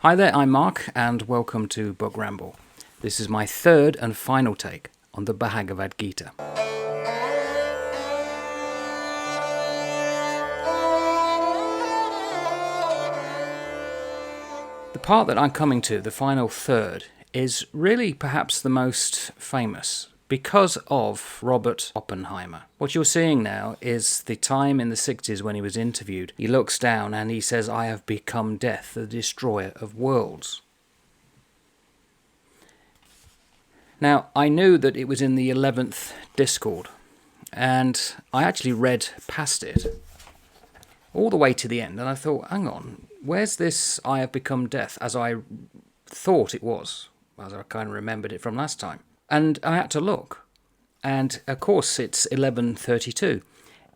Hi there, I'm Mark, and welcome to Book-ramble. This is my third and final take on the Bhagavad Gita. The part that I'm coming to, the final third, is really perhaps the most famous because of Robert Oppenheimer. What you're seeing now is the time in the 60s when he was interviewed. He looks down and he says, "I have become death, the destroyer of worlds." Now, I knew that it was in the 11th discord, and I actually read past it all the way to the end, and I thought, hang on, where's this "I have become death" as I thought it was, as I kind of remembered it from last time? And I had to look, and of course it's 1132.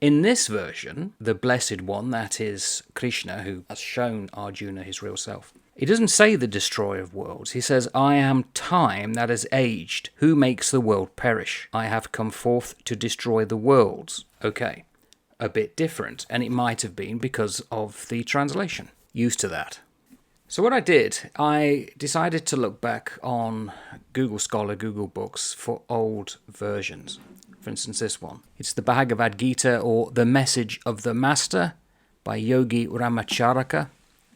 In this version, the Blessed One, that is Krishna, who has shown Arjuna his real self, he doesn't say the destroyer of worlds. He says, "I am time that has aged. Who makes the world perish? I have come forth to destroy the worlds." Okay, a bit different, and it might have been because of the translation. Used to that. So what I did, I decided to look back on Google Scholar, Google Books for old versions. For instance, this one. It's the Bhagavad Gita, or The Message of the Master, by Yogi Ramacharaka,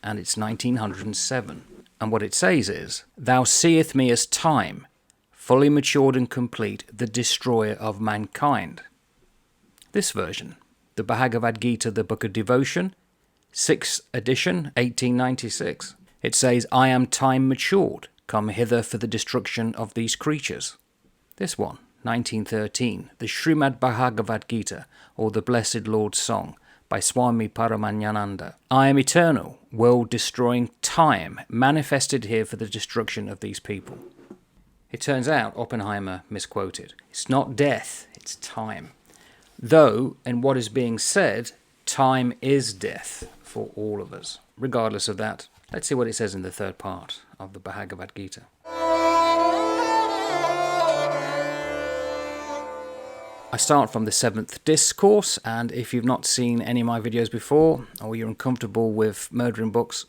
and it's 1907. And what it says is, "Thou seest me as time, fully matured and complete, the destroyer of mankind." This version, the Bhagavad Gita, the Book of Devotion, 6th edition, 1896. It says, "I am time matured, come hither for the destruction of these creatures." This one, 1913, the Srimad Bhagavad Gita, or the Blessed Lord's Song, by Swami Paramanyananda. "I am eternal, world-destroying time, manifested here for the destruction of these people." It turns out Oppenheimer misquoted. It's not death, it's time. Though, in what is being said, time is death for all of us. Regardless of that, let's see what it says in the third part of the Bhagavad Gita. I start from the 7th discourse, and if you've not seen any of my videos before, or you're uncomfortable with murdering books,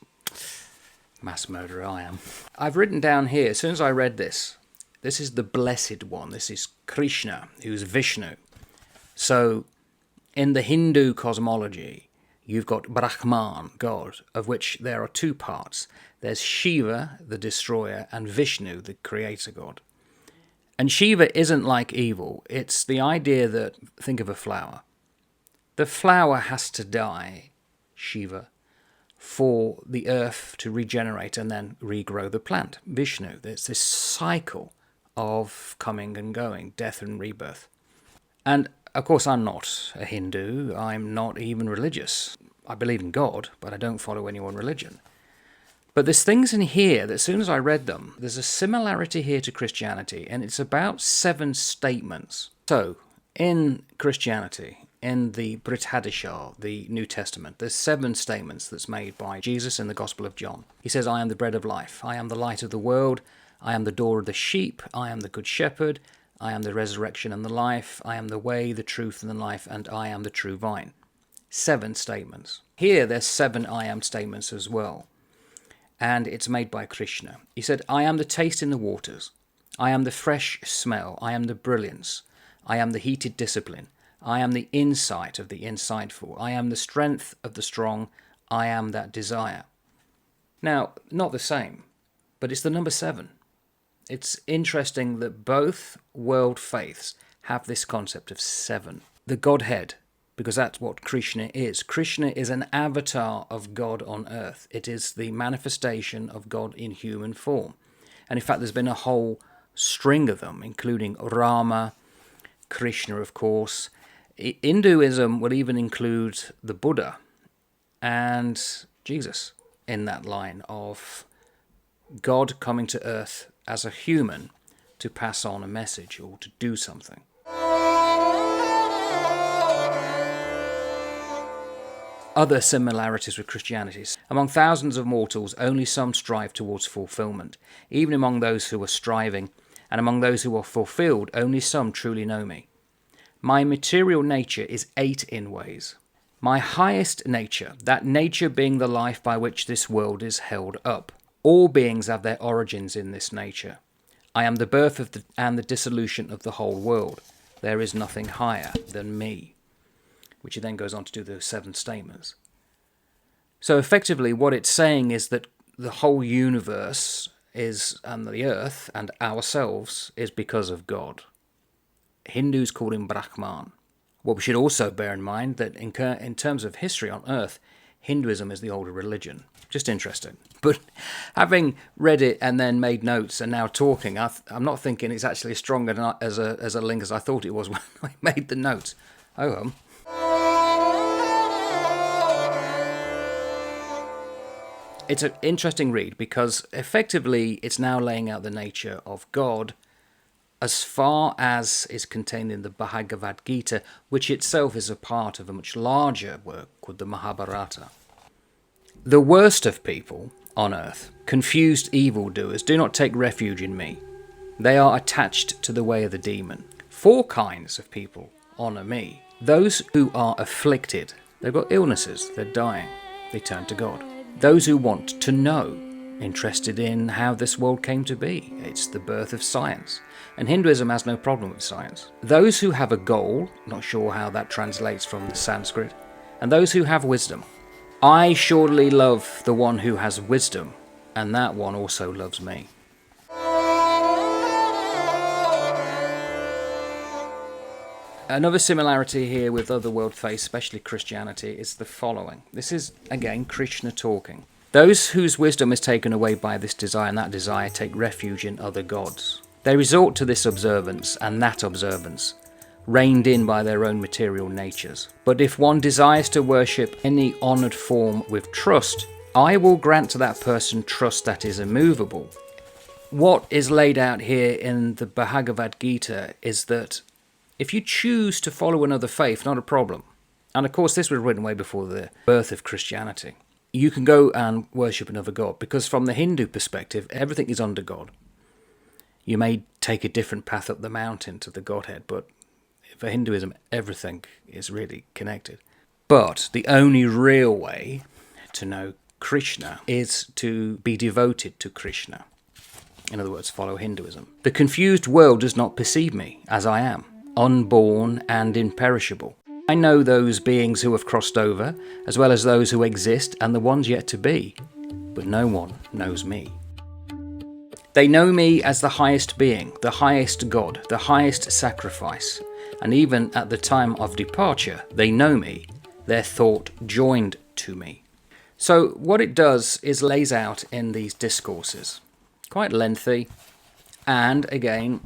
mass murderer I am. I've written down here, as soon as I read this is the Blessed One, this is Krishna, who's Vishnu. So, in the Hindu cosmology, you've got Brahman, God, of which there are two parts. There's Shiva, the destroyer, and Vishnu, the creator God. And Shiva isn't like evil. It's the idea that, think of a flower. The flower has to die, Shiva, for the earth to regenerate and then regrow the plant, Vishnu. There's this cycle of coming and going, death and rebirth. And of course, I'm not a Hindu. I'm not even religious. I believe in God, but I don't follow any one religion. But there's things in here that as soon as I read them, there's a similarity here to Christianity, and it's about 7 statements. So, in Christianity, in the Brit Hadishah, the New Testament, there's 7 statements that's made by Jesus in the Gospel of John. He says, "I am the bread of life. I am the light of the world. I am the door of the sheep. I am the good shepherd. I am the resurrection and the life. I am the way, the truth, and the life, and I am the true vine." 7 statements. Here, there's 7 I am statements as well. And it's made by Krishna. He said, "I am the taste in the waters. I am the fresh smell. I am the brilliance. I am the heated discipline. I am the insight of the insightful. I am the strength of the strong. I am that desire." Now, not the same, but it's the number 7. It's interesting that both world faiths have this concept of 7. The Godhead, because that's what Krishna is. Krishna is an avatar of God on earth. It is the manifestation of God in human form. And in fact, there's been a whole string of them, including Rama, Krishna, of course. Hinduism will even include the Buddha and Jesus in that line of God coming to earth as a human to pass on a message or to do something. Other similarities with Christianity. Among thousands of mortals, only some strive towards fulfillment. Even among those who are striving, and among those who are fulfilled, only some truly know me. My material nature is 8 in ways. My highest nature, that nature being the life by which this world is held up. All beings have their origins in this nature. I am the birth of and the dissolution of the whole world. There is nothing higher than me. Which he then goes on to do the 7 statements. So effectively what it's saying is that the whole universe is, and the earth and ourselves, is because of God. Hindus call him Brahman. What we should also bear in mind that in terms of history on earth, Hinduism is the older religion. Just interesting. But having read it and then made notes and now talking, I'm not thinking it's actually as strong as a link as I thought it was when I made the notes. Oh, It's an interesting read because effectively it's now laying out the nature of God as far as is contained in the Bhagavad Gita, which itself is a part of a much larger work called the Mahabharata. The worst of people on earth, confused evildoers, do not take refuge in me. They are attached to the way of the demon. 4 kinds of people honour me. Those who are afflicted, they've got illnesses, they're dying, they turn to God. Those who want to know, interested in how this world came to be. It's the birth of science. And Hinduism has no problem with science. Those who have a goal, not sure how that translates from the Sanskrit, and those who have wisdom. I surely love the one who has wisdom, and that one also loves me. Another similarity here with other world faiths, especially Christianity, is the following. This is, again, Krishna talking. Those whose wisdom is taken away by this desire and that desire take refuge in other gods. They resort to this observance and that observance, reined in by their own material natures. But if one desires to worship any honoured form with trust, I will grant to that person trust that is immovable. What is laid out here in the Bhagavad Gita is that if you choose to follow another faith, not a problem. And of course, this was written way before the birth of Christianity. You can go and worship another god, because from the Hindu perspective, everything is under God. You may take a different path up the mountain to the Godhead, but for Hinduism, everything is really connected. But the only real way to know Krishna is to be devoted to Krishna. In other words, follow Hinduism. The confused world does not perceive me as I am, unborn and imperishable. I know those beings who have crossed over, as well as those who exist and the ones yet to be, but no one knows me. They know me as the highest being, the highest God, the highest sacrifice, and even at the time of departure, they know me, their thought joined to me. So what it does is lays out in these discourses, quite lengthy, and again,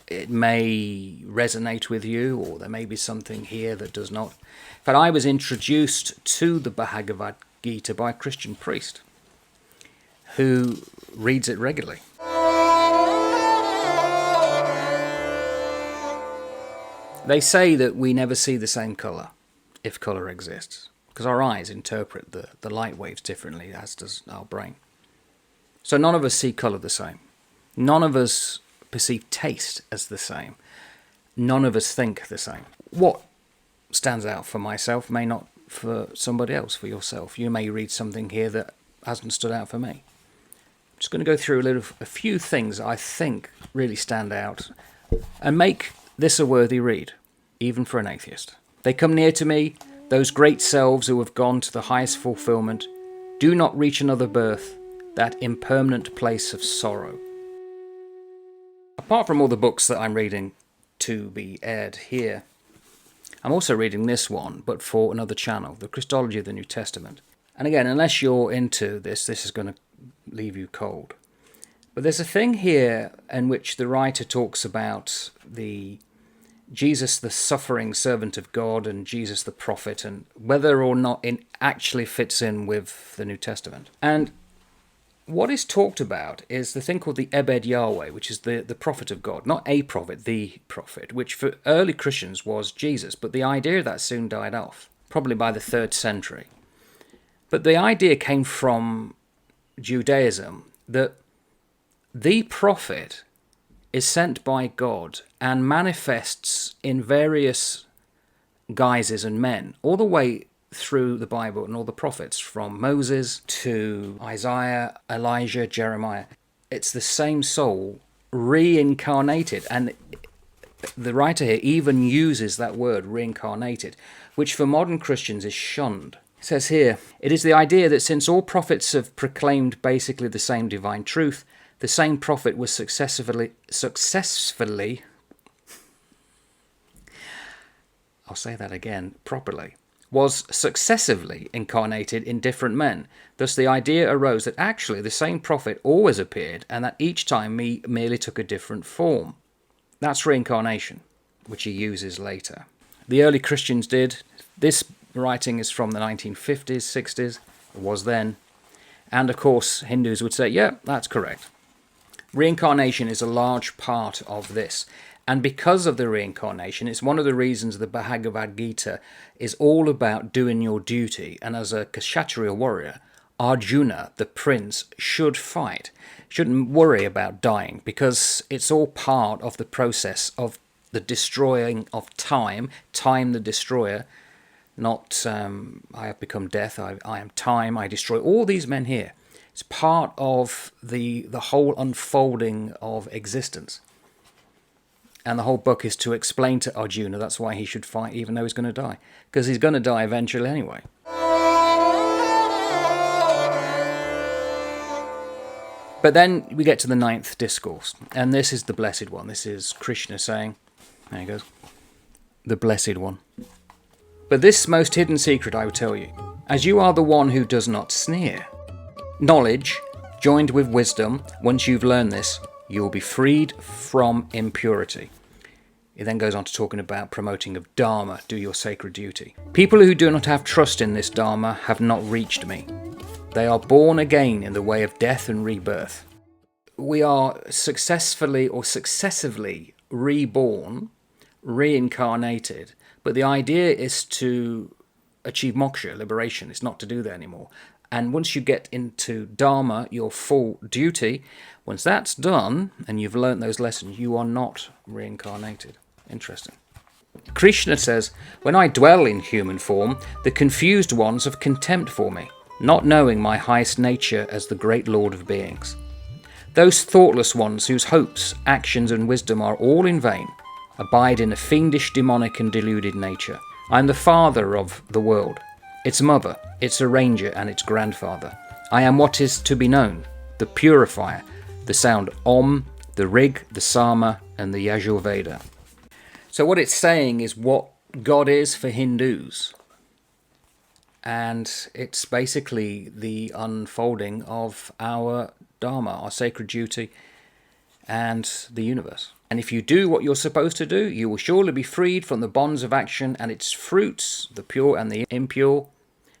it may resonate with you, or there may be something here that does not. In fact, I was introduced to the Bhagavad Gita by a Christian priest who reads it regularly. They say that we never see the same colour, if colour exists, because our eyes interpret the light waves differently, as does our brain. So none of us see colour the same. None of us perceive taste as the same. None of us think the same. What stands out for myself may not for somebody else, for yourself. You may read something here that hasn't stood out for me. I'm just going to go through a few things I think really stand out and make this a worthy read, even for an atheist. They come near to me, those great selves who have gone to the highest fulfillment, do not reach another birth, that impermanent place of sorrow. Apart from all the books that I'm reading to be aired here, I'm also reading this one, but for another channel, the Christology of the New Testament. And again, unless you're into this is going to leave you cold. But there's a thing here in which the writer talks about Jesus, the suffering servant of God, and Jesus, the prophet, and whether or not it actually fits in with the New Testament. And what is talked about is the thing called the Ebed Yahweh, which is the prophet of God. Not a prophet, the prophet, which for early Christians was Jesus. But the idea of that soon died off, probably by the 3rd century. But the idea came from Judaism that the prophet is sent by God and manifests in various guises and men, all the way through the Bible and all the prophets, from Moses to Isaiah, Elijah, Jeremiah. It's the same soul reincarnated. And the writer here even uses that word, reincarnated, which for modern Christians is shunned. It says here, it is the idea that since all prophets have proclaimed basically the same divine truth, the same prophet was successfully, I'll say that again properly, was successively incarnated in different men. Thus the idea arose that actually the same prophet always appeared and that each time he merely took a different form. That's reincarnation, which he uses later. The early Christians did. This writing is from the 1950s, 60s. It was then. And of course, Hindus would say, yeah, that's correct. Reincarnation is a large part of this. And because of the reincarnation, it's one of the reasons the Bhagavad Gita is all about doing your duty. And as a Kshatriya warrior, Arjuna, the prince, should fight. Shouldn't worry about dying, because it's all part of the process of the destroying of time. Time the destroyer. Not, I have become death, I am time, I destroy. All these men here. It's part of the whole unfolding of existence. And the whole book is to explain to Arjuna that's why he should fight even though he's going to die. Because he's going to die eventually anyway. But then we get to the 9th discourse. And this is the blessed one. This is Krishna saying, there he goes, the blessed one. But this most hidden secret I will tell you, as you are the one who does not sneer. Knowledge, joined with wisdom, once you've learned this, you will be freed from impurity. It then goes on to talking about promoting of Dharma, do your sacred duty. People who do not have trust in this Dharma have not reached me. They are born again in the way of death and rebirth. We are successfully or successively reborn, reincarnated, but the idea is to achieve moksha, liberation. It's not to do that anymore. And once you get into Dharma, your full duty, once that's done and you've learnt those lessons, you are not reincarnated. Interesting. Krishna says, when I dwell in human form, the confused ones have contempt for me, not knowing my highest nature as the great Lord of beings. Those thoughtless ones whose hopes, actions and wisdom are all in vain, abide in a fiendish, demonic and deluded nature. I am the father of the world, its mother, its arranger and its grandfather. I am what is to be known, the purifier, the sound Om, the Rig, the Sama and the Yajurveda. So what it's saying is what God is for Hindus. And it's basically the unfolding of our Dharma, our sacred duty, and the universe. And if you do what you're supposed to do, you will surely be freed from the bonds of action and its fruits, the pure and the impure.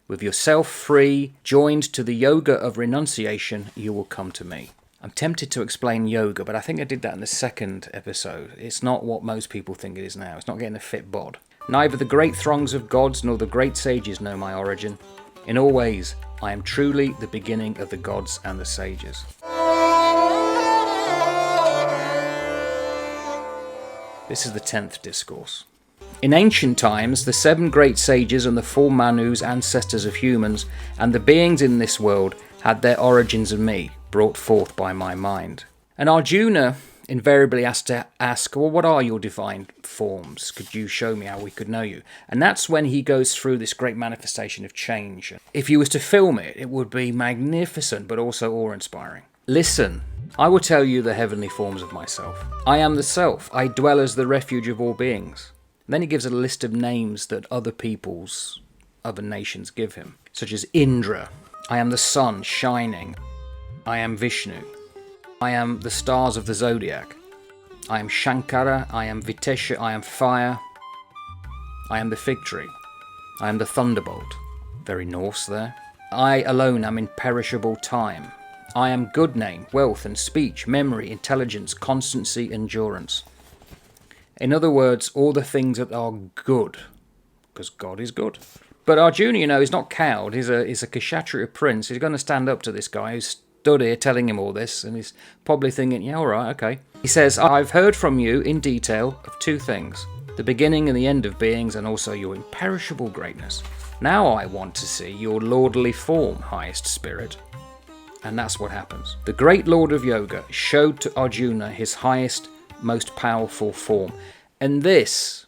With yourself free, joined to the yoga of renunciation, you will come to me. I'm tempted to explain yoga, but I think I did that in the second episode. It's not what most people think it is now. It's not getting a fit bod. Neither the great throngs of gods nor the great sages know my origin. In all ways, I am truly the beginning of the gods and the sages. This is the 10th discourse. In ancient times, the 7 great sages and the 4 Manus, ancestors of humans, and the beings in this world had their origins in me, brought forth by my mind. And Arjuna invariably has to ask, well, what are your divine forms? Could you show me how we could know you? And that's when he goes through this great manifestation of change. If you was to film it, it would be magnificent, but also awe-inspiring. Listen. I will tell you the heavenly forms of myself. I am the self. I dwell as the refuge of all beings. And then he gives a list of names that other peoples, other nations give him, such as Indra. I am the sun shining. I am Vishnu. I am the stars of the zodiac. I am Shankara. I am Vitesha. I am fire. I am the fig tree. I am the thunderbolt. Very Norse there. I alone am imperishable time. I am good name, wealth and speech, memory, intelligence, constancy, endurance. In other words, all the things that are good, because God is good. But Arjuna, is not cowed. He's a Kshatriya prince. He's going to stand up to this guy who's stood here telling him all this, and he's probably thinking, yeah, all right, okay. He says, I've heard from you in detail of 2 things, the beginning and the end of beings, and also your imperishable greatness. Now I want to see your lordly form, highest spirit. And that's what happens. The great Lord of Yoga showed to Arjuna his highest, most powerful form. And this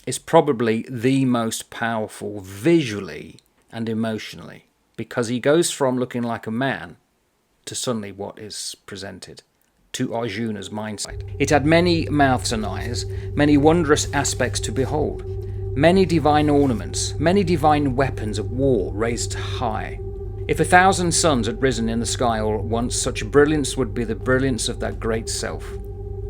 is probably the most powerful visually and emotionally, because he goes from looking like a man to suddenly what is presented to Arjuna's mindset. It had many mouths and eyes, many wondrous aspects to behold, many divine ornaments, many divine weapons of war raised high. If 1,000 suns had risen in the sky all at once, such brilliance would be the brilliance of that great self.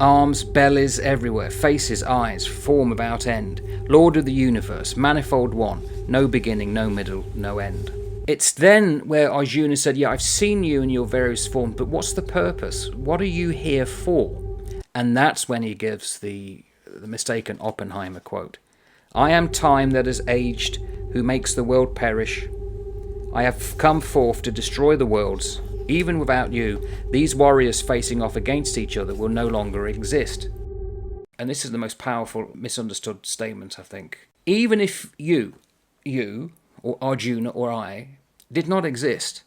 Arms, bellies everywhere, faces, eyes, form without end, Lord of the universe, manifold one, no beginning, no middle, no end. It's then where Arjuna said, yeah, I've seen you in your various forms, but what's the purpose? What are you here for? And that's when he gives the mistaken Oppenheimer quote. I am time that has aged, who makes the world perish. I have come forth to destroy the worlds. Even without you, these warriors facing off against each other will no longer exist. And this is the most powerful misunderstood statement, I think. Even if you, or Arjuna or I, did not exist,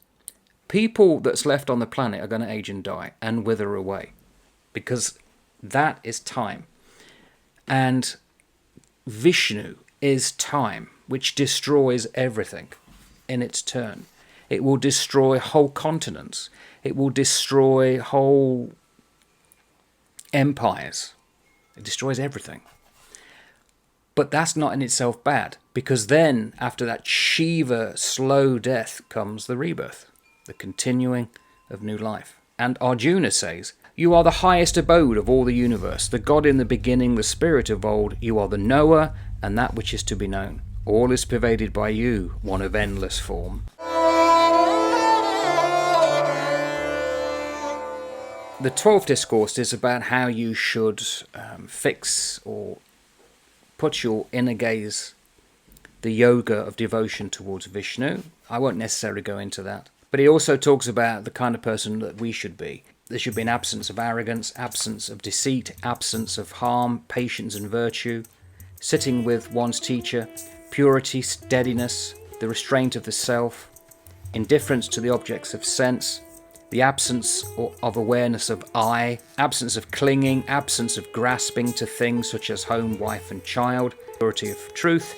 people that's left on the planet are going to age and die and wither away. Because that is time. And Vishnu is time, which destroys everything in its turn. It will destroy whole continents. It will destroy whole empires. It destroys everything. But that's not in itself bad, because then after that Shiva slow death comes the rebirth, the continuing of new life. And Arjuna says, you are the highest abode of all the universe, the God in the beginning, the spirit of old. You are the knower and that which is to be known. All is pervaded by you, one of endless form. The 12th discourse is about how you should fix or put your inner gaze, the yoga of devotion towards Vishnu. I won't necessarily go into that. But he also talks about the kind of person that we should be. There should be an absence of arrogance, absence of deceit, absence of harm, patience and virtue, sitting with one's teacher, purity, steadiness, the restraint of the self, indifference to the objects of sense, the absence of awareness of I, absence of clinging, absence of grasping to things such as home, wife and child, purity of truth,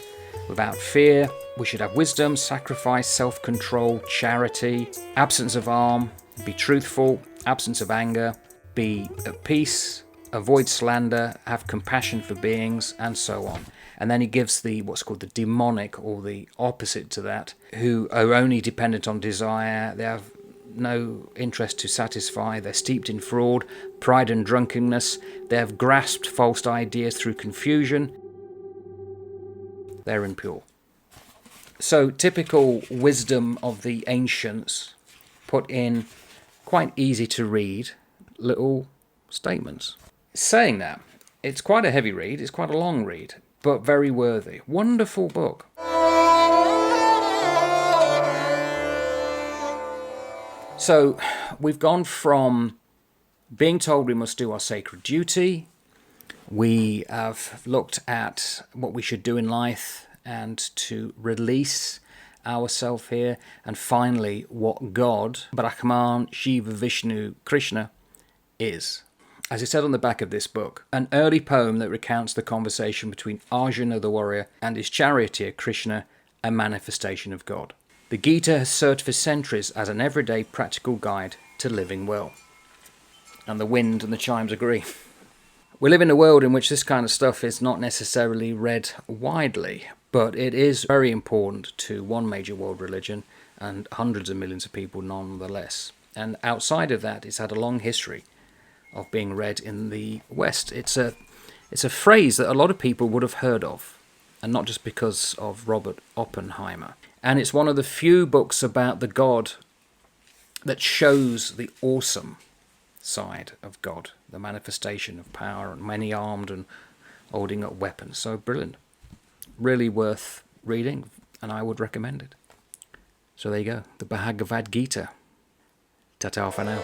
without fear. We should have wisdom, sacrifice, self-control, charity, absence of harm, be truthful, absence of anger, be at peace, avoid slander, have compassion for beings, and so on. And then he gives the what's called the demonic, or the opposite to that, who are only dependent on desire. They have no interest to satisfy. They're steeped in fraud, pride and drunkenness. They have grasped false ideas through confusion. They're impure. So typical wisdom of the ancients put in quite easy to read little statements. Saying that, it's quite a heavy read, it's quite a long read, but very worthy. Wonderful book. So we've gone from being told we must do our sacred duty. We have looked at what we should do in life and to release ourselves here. And finally, what God, Brahman, Shiva, Vishnu, Krishna is. As it said on the back of this book, an early poem that recounts the conversation between Arjuna the warrior and his charioteer Krishna, a manifestation of God. The Gita has served for centuries as an everyday practical guide to living well. And the wind and the chimes agree. We live in a world in which this kind of stuff is not necessarily read widely, but it is very important to one major world religion and hundreds of millions of people nonetheless. And outside of that, it's had a long history of being read in the West. It's a phrase that a lot of people would have heard of, and not just because of Robert Oppenheimer. And it's one of the few books about the God that shows the awesome side of God, the manifestation of power and many armed and holding up weapons. So brilliant. Really worth reading, and I would recommend it. So there you go, the Bhagavad Gita. Ta-ta for now.